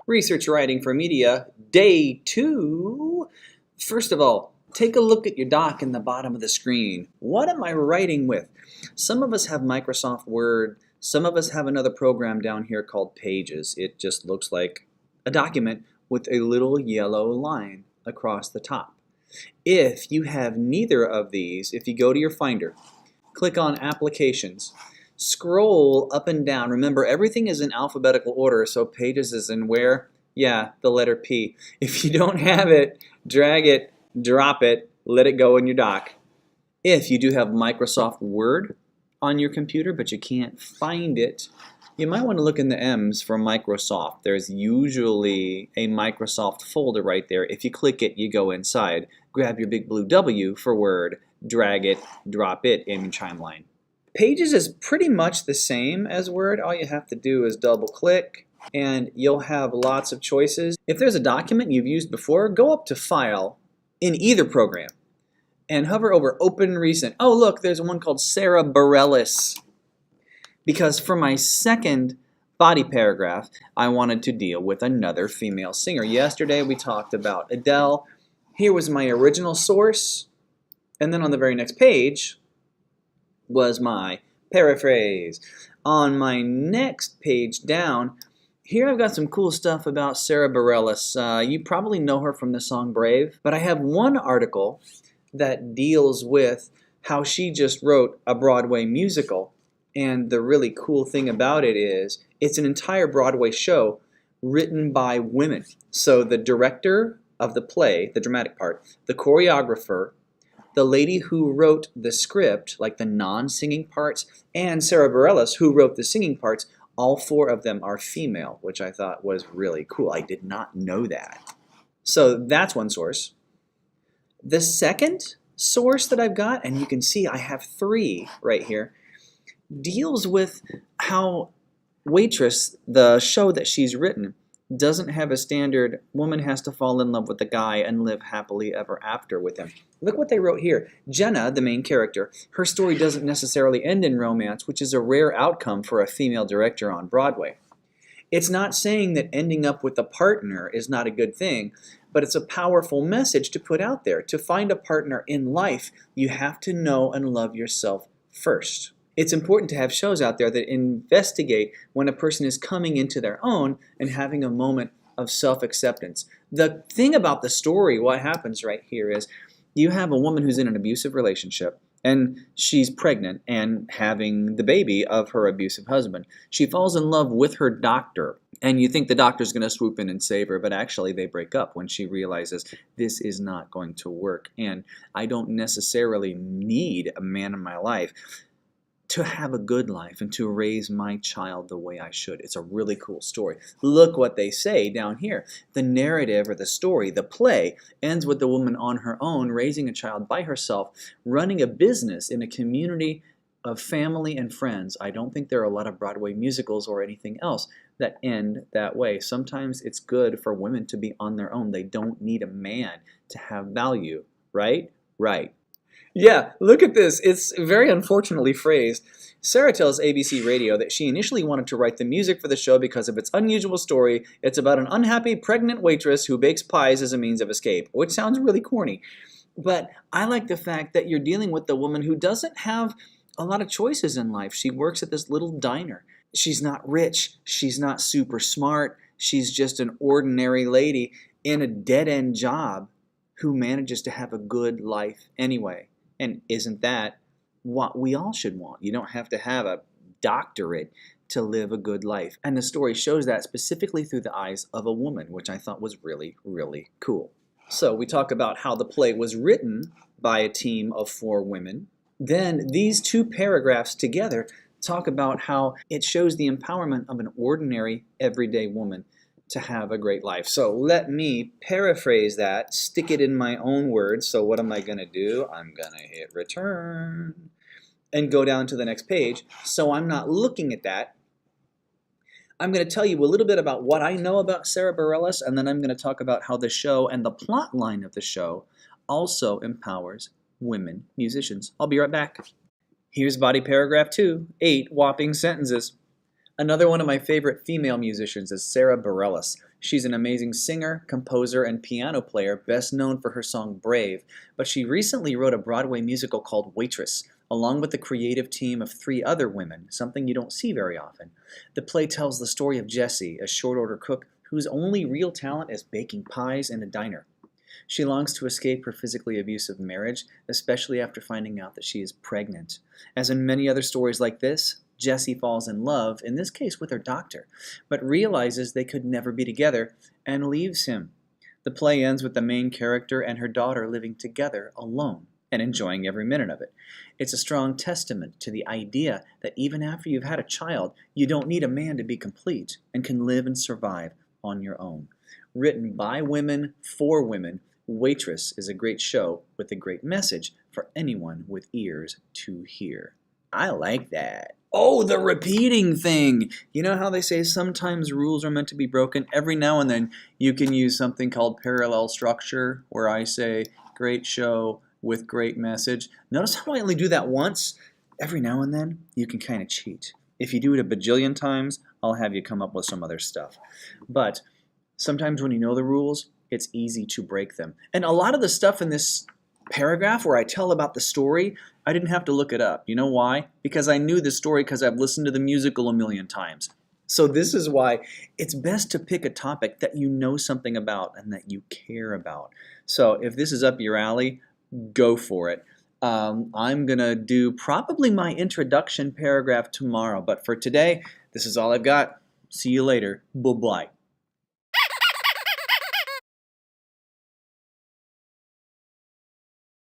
Research Writing for Media, Day 2. First of all, take a look at your doc in the bottom of the screen. What am I writing with? Some of us have Microsoft Word. Some of us have another program down here called Pages. It just looks like a document with a little yellow line across the top. If you have neither of these, if you go to your Finder, click on Applications, scroll up and down. Remember, everything is in alphabetical order, so Pages is in where? Yeah, the letter P. If you don't have it, drag it, drop it, let it go in your doc. If you do have Microsoft Word on your computer, but you can't find it, you might want to look in the M's for Microsoft. There's usually a Microsoft folder right there. If you click it, you go inside. Grab your big blue W for Word, drag it, drop it in your timeline. Pages is pretty much the same as Word. All you have to do is double click and you'll have lots of choices. If there's a document you've used before, go up to File in either program and hover over Open Recent. Oh look, there's one called Sarah Bareilles. Because for my second body paragraph, I wanted to deal with another female singer. Yesterday we talked about Adele. Here was my original source, and then on the very next page was my paraphrase. On my next page down, here I've got some cool stuff about Sarah Bareilles. You probably know her from the song Brave, but I have one article that deals with how she just wrote a Broadway musical. And the really cool thing about it is it's an entire Broadway show written by women. So the director of the play, the dramatic part, the choreographer, the lady who wrote the script, like the non-singing parts, and Sarah Bareilles, who wrote the singing parts, all four of them are female, which I thought was really cool. I did not know that. So that's one source. The second source that I've got, and you can see I have three right here, deals with how Waitress, the show that she's written, doesn't have a standard woman has to fall in love with the guy and live happily ever after with him. Look what they wrote here. Jenna, the main character, her story doesn't necessarily end in romance, which is a rare outcome for a female director on Broadway. It's not saying that ending up with a partner is not a good thing, but it's a powerful message to put out there. To find a partner in life, you have to know and love yourself first. It's important to have shows out there that investigate when a person is coming into their own and having a moment of self-acceptance. The thing about the story, what happens right here is you have a woman who's in an abusive relationship and she's pregnant and having the baby of her abusive husband. She falls in love with her doctor and you think the doctor's going to swoop in and save her, but actually they break up when she realizes this is not going to work and I don't necessarily need a man in my life to have a good life and to raise my child the way I should. It's a really cool story. Look what they say down here. The narrative or the story, the play, ends with the woman on her own, raising a child by herself, running a business in a community of family and friends. I don't think there are a lot of Broadway musicals or anything else that end that way. Sometimes it's good for women to be on their own. They don't need a man to have value, right? Right. Yeah, look at this. It's very unfortunately phrased. Sarah tells ABC Radio that she initially wanted to write the music for the show because of its unusual story. It's about an unhappy pregnant waitress who bakes pies as a means of escape, which sounds really corny. But I like the fact that you're dealing with a woman who doesn't have a lot of choices in life. She works at this little diner. She's not rich. She's not super smart. She's just an ordinary lady in a dead-end job who manages to have a good life anyway. And isn't that what we all should want? You don't have to have a doctorate to live a good life. And the story shows that specifically through the eyes of a woman, which I thought was really, really cool. So we talk about how the play was written by a team of 4 women. Then these 2 paragraphs together talk about how it shows the empowerment of an ordinary, everyday woman to have a great life. So let me paraphrase that, stick it in my own words. So what am I going to do? I'm going to hit return and go down to the next page. So I'm not looking at that. I'm going to tell you a little bit about what I know about Sarah Bareilles, and then I'm going to talk about how the show and the plot line of the show also empowers women musicians. I'll be right back. Here's body paragraph 2, 8 whopping sentences. Another one of my favorite female musicians is Sarah Bareilles. She's an amazing singer, composer, and piano player, best known for her song Brave, but she recently wrote a Broadway musical called Waitress, along with the creative team of three other women, something you don't see very often. The play tells the story of Jessie, a short order cook whose only real talent is baking pies in a diner. She longs to escape her physically abusive marriage, especially after finding out that she is pregnant. As in many other stories like this, Jessie falls in love, in this case with her doctor, but realizes they could never be together and leaves him. The play ends with the main character and her daughter living together alone and enjoying every minute of it. It's a strong testament to the idea that even after you've had a child, you don't need a man to be complete and can live and survive on your own. Written by women for women, Waitress is a great show with a great message for anyone with ears to hear. I like that. Oh, the repeating thing. You know how they say sometimes rules are meant to be broken? Every now and then you can use something called parallel structure, where I say great show with great message. Notice how I only do that once? Every now and then you can kind of cheat. If you do it a bajillion times, I'll have you come up with some other stuff. But sometimes when you know the rules, it's easy to break them. And a lot of the stuff in this paragraph where I tell about the story, I didn't have to look it up. You know why? Because I knew the story because I've listened to the musical a million times. So this is why it's best to pick a topic that you know something about and that you care about. So if this is up your alley, go for it. I'm going to do probably my introduction paragraph tomorrow. But for today, this is all I've got. See you later. Bye-bye.